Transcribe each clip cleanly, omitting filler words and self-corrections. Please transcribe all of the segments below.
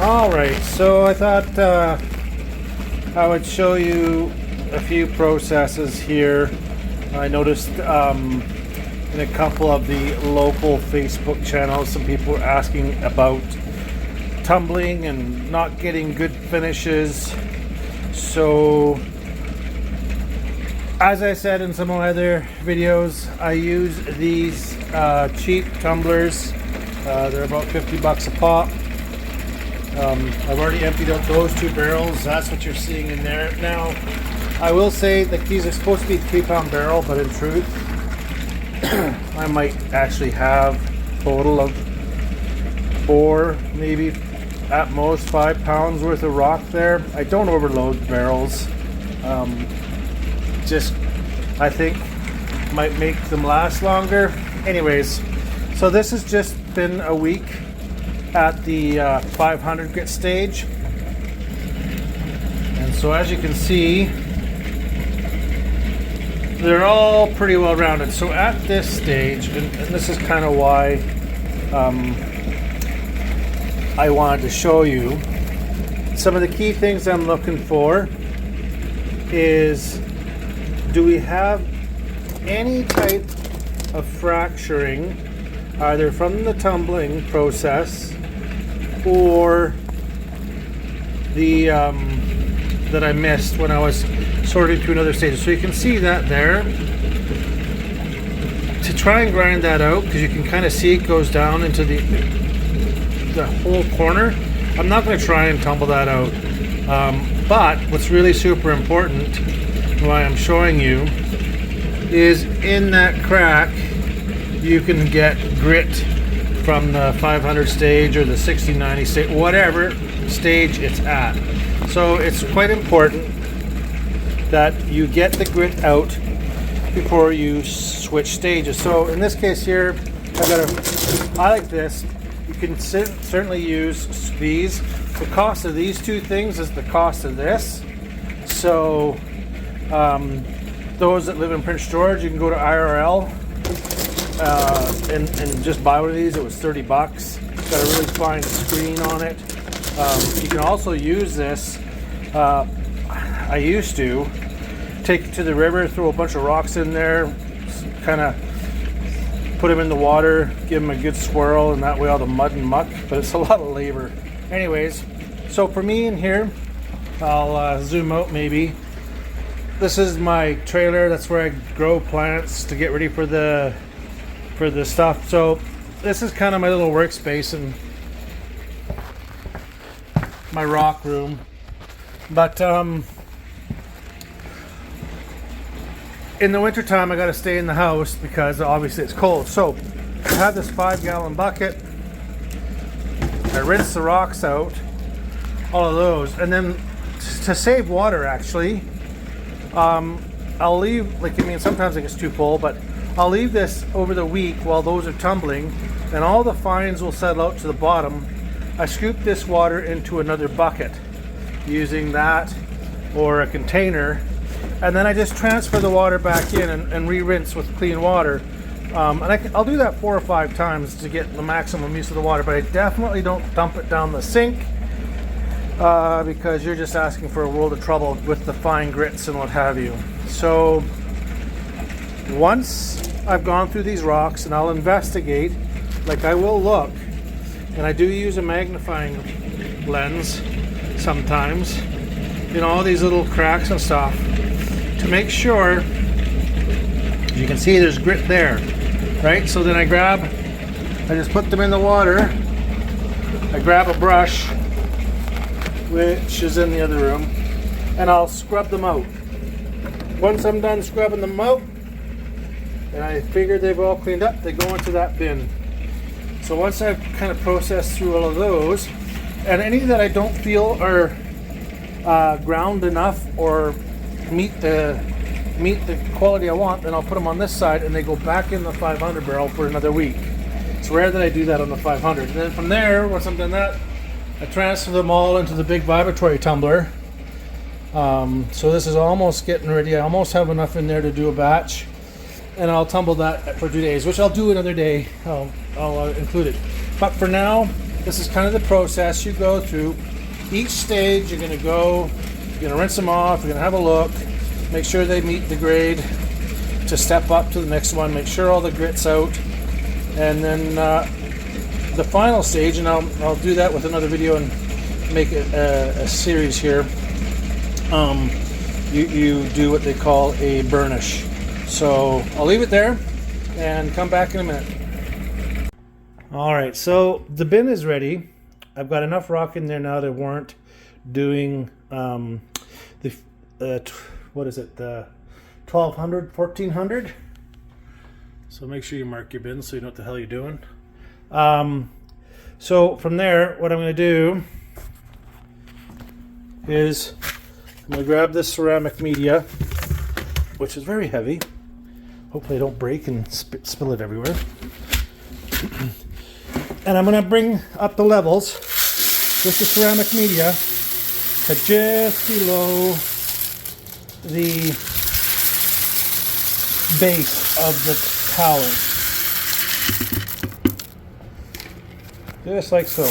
Alright, so I thought I would show you a few processes here. I noticed in a couple of the local Facebook channels some people were asking about tumbling and not getting good finishes. So as I said in some of my other videos, I use these cheap tumblers. They're about 50 bucks a pop. I've already emptied out those 2 barrels. That's what you're seeing in there. Now, I will say that these are supposed to be 3-pound barrel, but in truth, I might actually have a total of 4, maybe at most 5 pounds worth of rock there. I don't overload the barrels. Just, I think, might make them last longer. Anyways, so this has just been a week at the 500 grit stage, and so as you can see, they're all pretty well rounded. So at this stage, and this is kind of why I wanted to show you some of the key things I'm looking for is, do we have any type of fracturing either from the tumbling process or the that I missed when I was sorting through another stage. So you can see that there. To try and grind that out, because you can kind of see it goes down into the whole corner, I'm not going to try and tumble that out. But what's really super important, why I'm showing you, is in that crack you can get grit from the 500 stage or the 60-90 stage, whatever stage it's at. So it's quite important that you get the grit out before you switch stages. So in this case here, I like this. You can certainly use these. The cost of these 2 things is the cost of this. So those that live in Prince George, you can go to IRL and just buy one of these. It was 30 bucks. It's got a really fine screen on it. You can also use this. I used to take it to the river, throw a bunch of rocks in there, kind of put them in the water, give them a good swirl, and that way all the mud and muck, but it's a lot of labor. Anyways, so for me in here, I'll zoom out maybe. This is my trailer. That's where I grow plants to get ready for the stuff. So this is kind of my little workspace and my rock room. But in the wintertime, I got to stay in the house because obviously it's cold. So I have this 5-gallon bucket. I rinse the rocks out, all of those, and then to save water, actually, I'll leave, sometimes it gets too full, but I'll leave this over the week while those are tumbling, and all the fines will settle out to the bottom. I scoop this water into another bucket using that or a container, and then I just transfer the water back in and re-rinse with clean water. And I'll do that 4 or 5 times to get the maximum use of the water, but I definitely don't dump it down the sink because you're just asking for a world of trouble with the fine grits and what have you. So once I've gone through these rocks, and I'll investigate, like I will look, and I do use a magnifying lens sometimes in all these little cracks and stuff to make sure, you can see there's grit there, right? So then I just put them in the water. I grab a brush, which is in the other room, and I'll scrub them out. Once I'm done scrubbing them out, and I figure they've all cleaned up, they go into that bin. So once I've kind of processed through all of those, and any that I don't feel are ground enough or meet the quality I want, then I'll put them on this side and they go back in the 500 barrel for another week. It's rare that I do that on the 500. And then from there, once I'm done that, I transfer them all into the big vibratory tumbler. So this is almost getting ready. I almost have enough in there to do a batch. And I'll tumble that for 2 days, which I'll do another day. I'll include it. But for now, this is kind of the process you go through. Each stage you're going to rinse them off, you're going to have a look, make sure they meet the grade to step up to the next one, make sure all the grit's out, and then the final stage, and I'll do that with another video and make it a series here. You do what they call a burnish. So I'll leave it there and come back in a minute. Alright, so the bin is ready. I've got enough rock in there now to warrant doing what is it, the 1200, 1400. So make sure you mark your bin so you know what the hell you're doing. So from there, what I'm going to do is I'm going to grab this ceramic media, which is very heavy. Hopefully I don't break and spill it everywhere. And I'm going to bring up the levels with the ceramic media to just below the base of the toweling. Just like so.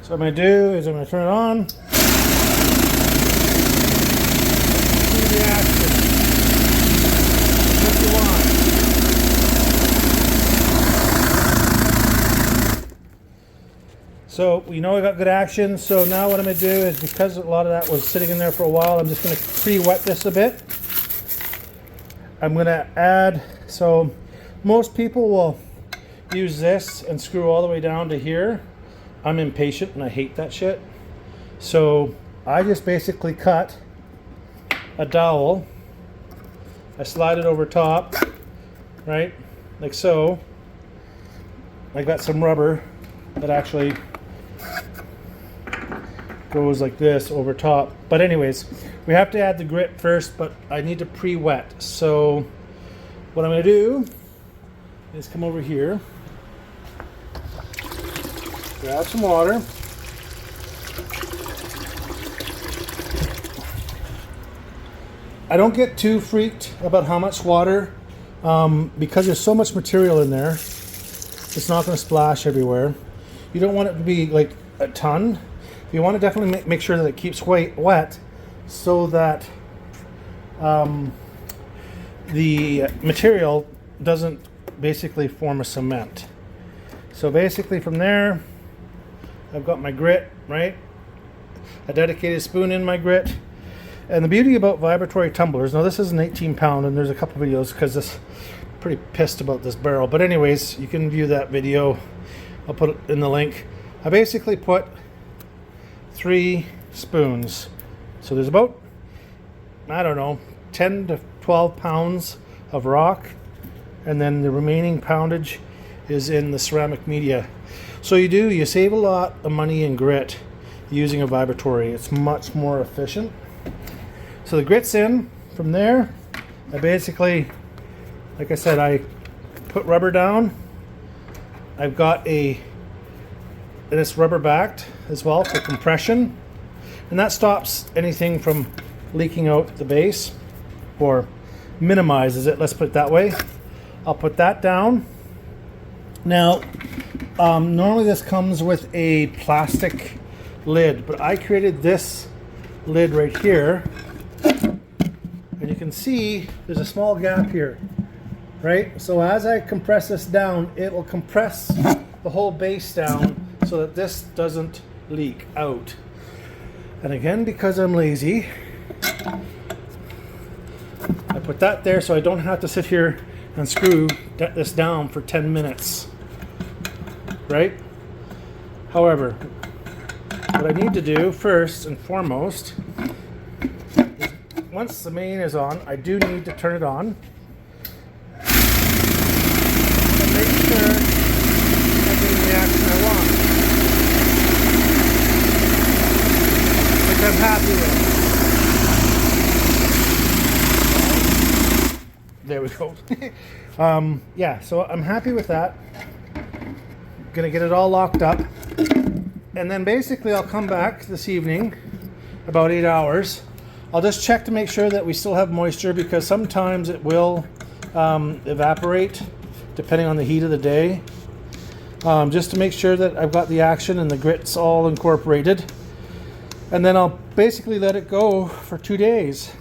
So what I'm going to do is I'm going to turn it on. See the action. What you want. So we know we got good action. So now what I'm going to do is, because a lot of that was sitting in there for a while, I'm just going to pre-wet this a bit. I'm going to add, so most people will use this and screw all the way down to here. I'm impatient and I hate that shit. So I just basically cut a dowel. I slide it over top, right? Like so. I got some rubber that actually goes like this over top. But anyways, we have to add the grit first, but I need to pre-wet. So what I'm going to do is come over here, grab some water, I don't get too freaked about how much water, because there's so much material in there. It's not going to splash everywhere. You don't want it to be like a ton. You want to definitely make sure that it keeps wet so that the material doesn't basically form a cement. So basically from there, I've got my grit, right? A dedicated spoon in my grit. And the beauty about vibratory tumblers, now this is an 18 pound and there's a couple videos because this pretty pissed about this barrel, but anyways, you can view that video. I'll put it in the link. I basically put 3 spoons. So there's about, I don't know, 10 to 12 pounds of rock, and then the remaining poundage is in the ceramic media. So you save a lot of money in grit using a vibratory. It's much more efficient. So the grit's in. From there, I basically, like I said, I put rubber down. I've got and it's rubber backed as well for compression, and that stops anything from leaking out the base, or minimizes it, let's put it that way. I'll put that down. Now normally this comes with a plastic lid, but I created this lid right here, and you can see there's a small gap here, right? So as I compress this down, it will compress the whole base down so that this doesn't leak out. And again, because I'm lazy, I put that there so I don't have to sit here and screw this down for 10 minutes, right? However, what I need to do first and foremost is, once the main is on, I do need to turn it on. And make sure I'm getting the action I want, which I'm happy with. There we go. Yeah, so I'm happy with that. Gonna get it all locked up. And then basically I'll come back this evening, about 8 hours. I'll just check to make sure that we still have moisture, because sometimes it will evaporate depending on the heat of the day. just to make sure that I've got the action and the grit's all incorporated. And then I'll basically let it go for 2 days.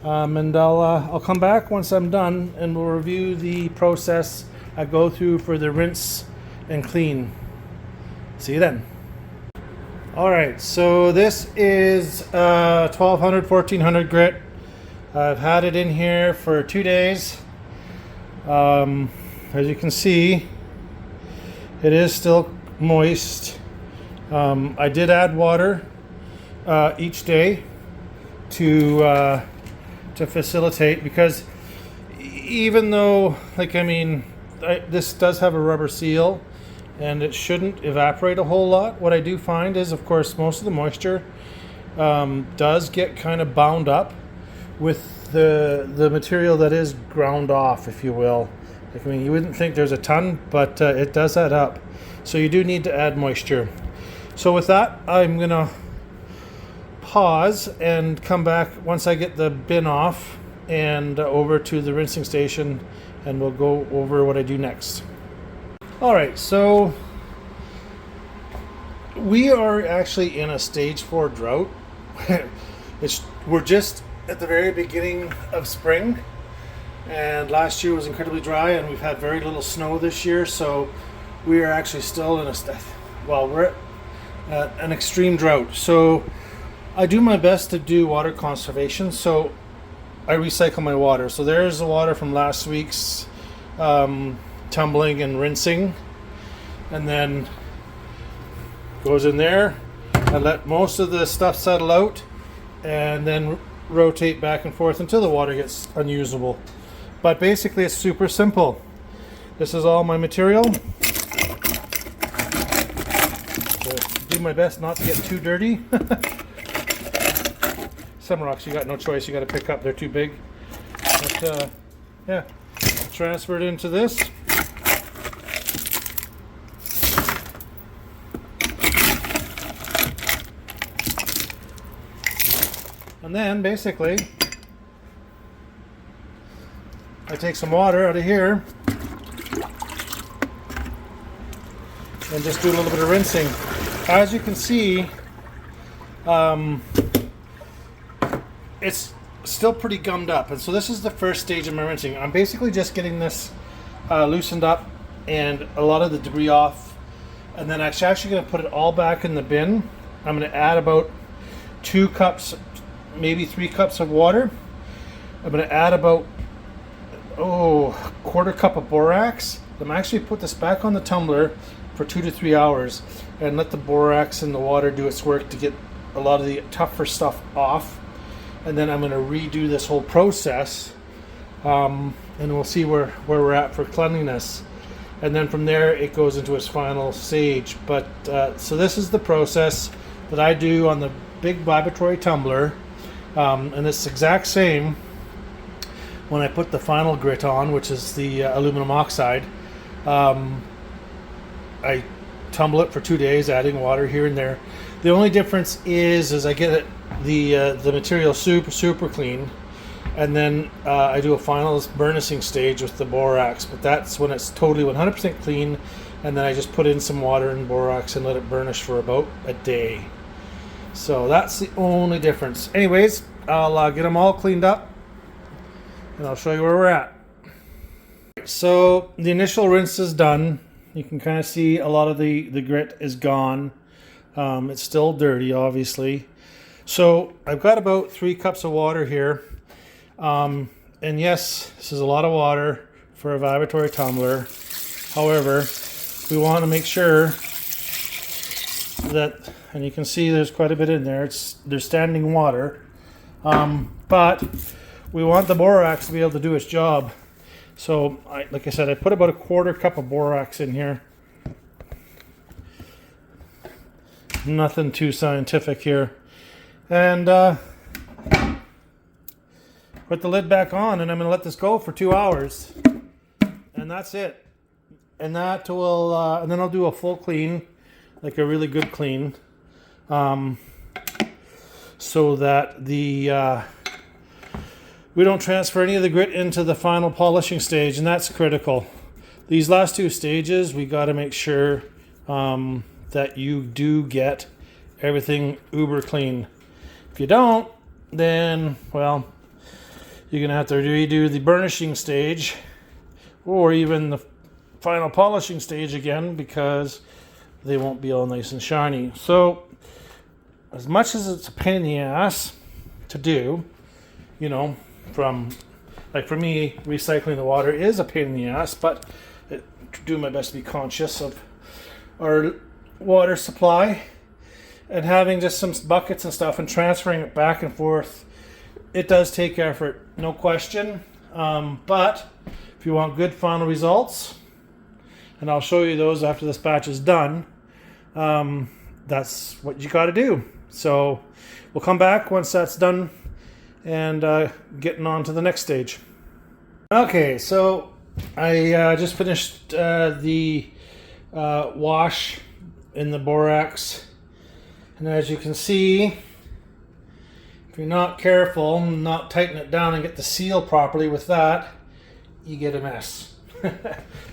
And I'll come back once I'm done and we'll review the process I go through for the rinse and clean. See you then. Alright, so this is 1200, 1400 grit. I've had it in here for 2 days. As you can see, it is still moist. I did add water each day to facilitate, because even though, this does have a rubber seal and it shouldn't evaporate a whole lot, what I do find is, of course, most of the moisture does get kind of bound up with the material that is ground off, if you will. You wouldn't think there's a ton, but it does add up. So you do need to add moisture. So with that, I'm gonna pause and come back once I get the bin off and over to the rinsing station, and we'll go over what I do next. Alright, so we are actually in a stage 4 drought. We're just at the very beginning of spring, and last year was incredibly dry, and we've had very little snow this year, so we are actually still in we're at an extreme drought. So I do my best to do water conservation, so I recycle my water. So there's the water from last week's tumbling and rinsing, and then goes in there. I let most of the stuff settle out and then rotate back and forth until the water gets unusable. But basically it's super simple. This is all my material. So do my best not to get too dirty. Some rocks you got no choice, you got to pick up, they're too big. But yeah, transfer it into this. And then basically I take some water out of here and just do a little bit of rinsing. As you can see, it's still pretty gummed up, and so this is the first stage of my rinsing. I'm basically just getting this loosened up and a lot of the debris off, and then I'm actually going to put it all back in the bin. I'm going to add about 2 cups, maybe 3 cups of water. I'm going to add about quarter cup of borax. I'm actually put this back on the tumbler for 2 to 3 hours and let the borax and the water do its work to get a lot of the tougher stuff off. And then I'm going to redo this whole process, and we'll see where we're at for cleanliness. And then from there it goes into its final stage. But so this is the process that I do on the big vibratory tumbler, and it's exact same when I put the final grit on, which is the aluminum oxide. I tumble it for 2 days, adding water here and there. The only difference is I get the material super clean, and then I do a final burnishing stage with the borax, but that's when it's totally 100% clean, and then I just put in some water and borax and let it burnish for about a day. So that's the only difference. Anyways, I'll get them all cleaned up and I'll show you where we're at. So the initial rinse is done. You can kind of see a lot of the grit is gone. It's still dirty, obviously. So I've got about 3 cups of water here. And yes, this is a lot of water for a vibratory tumbler. However, we want to make sure that, and you can see there's quite a bit in there. There's standing water. But we want the borax to be able to do its job. So, like I said, I put about a quarter cup of borax in here. Nothing too scientific here. And put the lid back on, and I'm going to let this go for 2 hours. And that's it. And that will, and then I'll do a full clean, like a really good clean, so that we don't transfer any of the grit into the final polishing stage, and that's critical. these last two stages, we got to make sure that you do get everything uber clean. If you don't, then, well, you're going to have to redo the burnishing stage or even the final polishing stage again, because they won't be all nice and shiny. So as much as it's a pain in the ass to do, you know, from, like for me, recycling the water is a pain in the ass, but I do my best to be conscious of our water supply, and having just some buckets and stuff and transferring it back and forth, it does take effort, no question. But if you want good final results, and I'll show you those after this batch is done, that's what you got to do. So we'll come back once that's done and getting on to the next stage. Okay, so I just finished the wash in the borax, and as you can see, if you're not careful and not tighten it down and get the seal properly with that, you get a mess.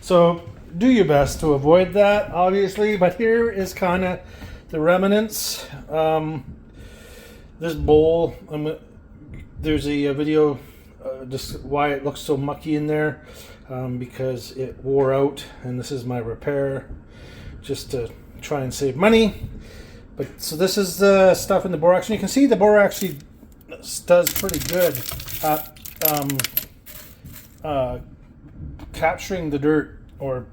So do your best to avoid that, obviously, but here is kind of the remnants. This bowl, there's a video just why it looks so mucky in there, because it wore out, and this is my repair just to try and save money. But so this is the stuff in the borax, and you can see the borax actually does pretty good at capturing the dirt, or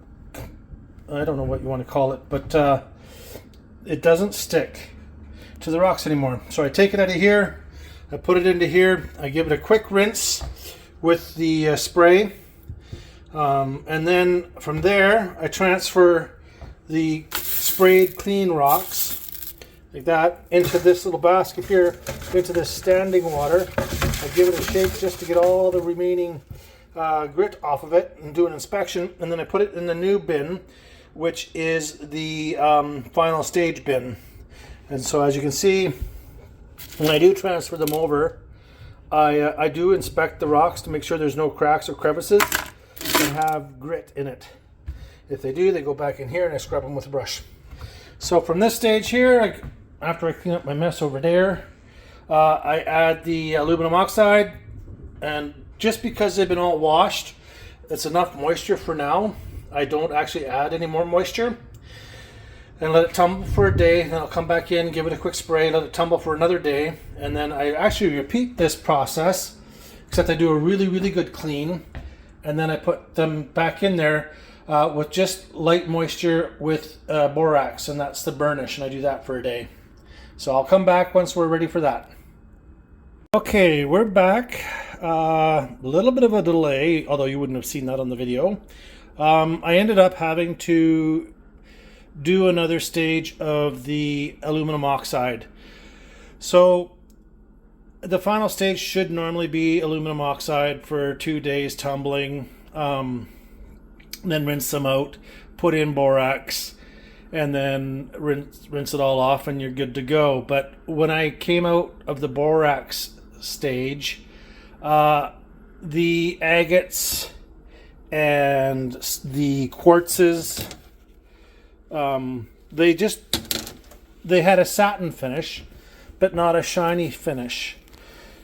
I don't know what you want to call it, but it doesn't stick to the rocks anymore. So I take it out of here, I put it into here, I give it a quick rinse with the spray, and then from there I transfer the sprayed clean rocks like that into this little basket here, into this standing water. I give it a shake just to get all the remaining grit off of it and do an inspection, and then I put it in the new bin, which is the final stage bin. And so as you can see, when I do transfer them over, I do inspect the rocks to make sure there's no cracks or crevices and have grit in it. If they do, they go back in here and I scrub them with a brush. So from this stage here, after I clean up my mess over there, I add the aluminum oxide, and just because they've been all washed, it's enough moisture for now. I don't actually add any more moisture, and let it tumble for a day. Then I'll come back in, give it a quick spray, let it tumble for another day, and then I actually repeat this process, except I do a really, really good clean, and then I put them back in there with just light moisture with borax, and that's the burnish, and I do that for a day. So I'll come back once we're ready for that. Okay, we're back. A little bit of a delay, although you wouldn't have seen that on the video. I ended up having to do another stage of the aluminum oxide. So the final stage should normally be aluminum oxide for 2 days tumbling, then rinse them out, put in borax, and then rinse it all off and you're good to go. But when I came out of the borax stage, the agates and the quartzes, they had a satin finish, but not a shiny finish.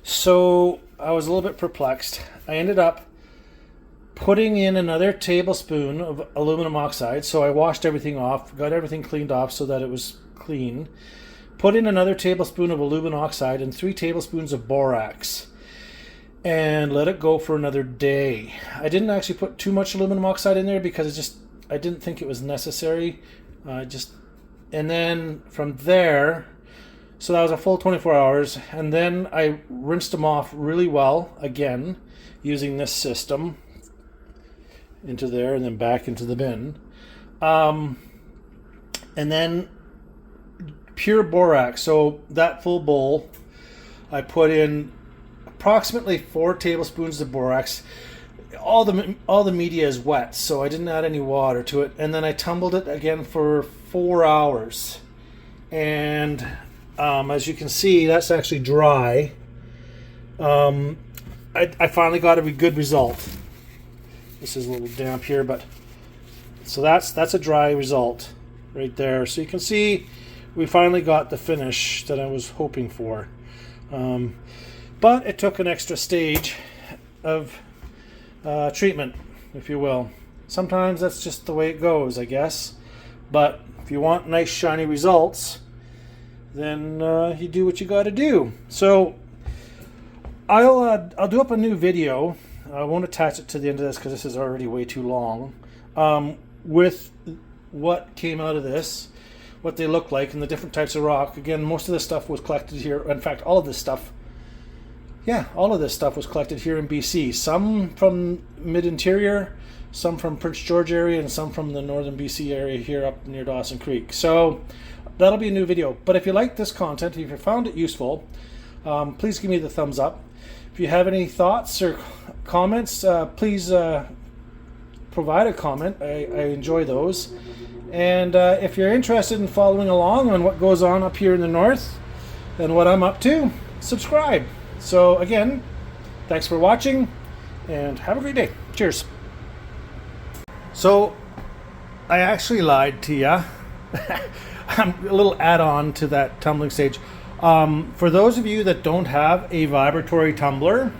So I was a little bit perplexed. I ended up putting in another tablespoon of aluminum oxide. So I washed everything off, got everything cleaned off so that it was clean. Put in another tablespoon of aluminum oxide and 3 tablespoons of borax, and let it go for another day. I didn't actually put too much aluminum oxide in there because I didn't think it was necessary. And then from there, so that was a full 24 hours, and then I rinsed them off really well again using this system into there and then back into the bin, and then pure borax. So that full bowl, I put in approximately 4 tablespoons of borax. All the media is wet, so I didn't add any water to it, and then I tumbled it again for 4 hours, and as you can see, that's actually dry. I finally got a good result. This is a little damp here, but So that's a dry result right there. So you can see we finally got the finish that I was hoping for. But it took an extra stage of treatment, if you will. Sometimes that's just the way it goes, I guess. But if you want nice shiny results, then you do what you got to do. So I'll do up a new video. I won't attach it to the end of this because this is already way too long. With what came out of this, what they look like, and the different types of rock. Again, most of this stuff was collected here. In fact, all of this stuff was collected here in BC. Some from mid-interior, some from Prince George area, and some from the northern BC area here up near Dawson Creek. So that'll be a new video. But if you like this content, if you found it useful, please give me the thumbs up. If you have any thoughts or comments, please provide a comment. I enjoy those. And if you're interested in following along on what goes on up here in the north and what I'm up to, subscribe. So again, thanks for watching and have a great day. Cheers. So I actually lied to you. A little add-on to that tumbling stage. For those of you that don't have a vibratory tumbler,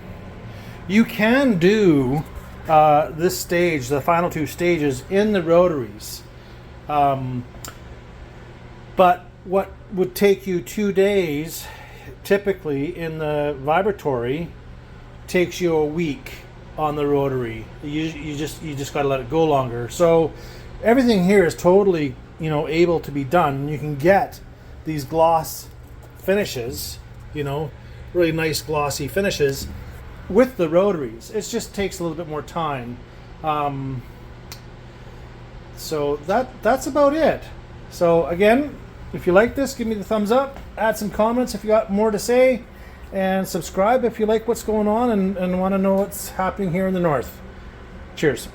you can do this stage, the final two stages, in the rotaries. But what would take you 2 days, typically in the vibratory, takes you a week on the rotary. You just got to let it go longer. So everything here is totally, able to be done. You can get these gloss finishes, really nice glossy finishes with the rotaries. It just takes a little bit more time. So that's about it. So again, if you like this, give me the thumbs up, add some comments if you got more to say, and subscribe if you like what's going on and want to know what's happening here in the north. Cheers.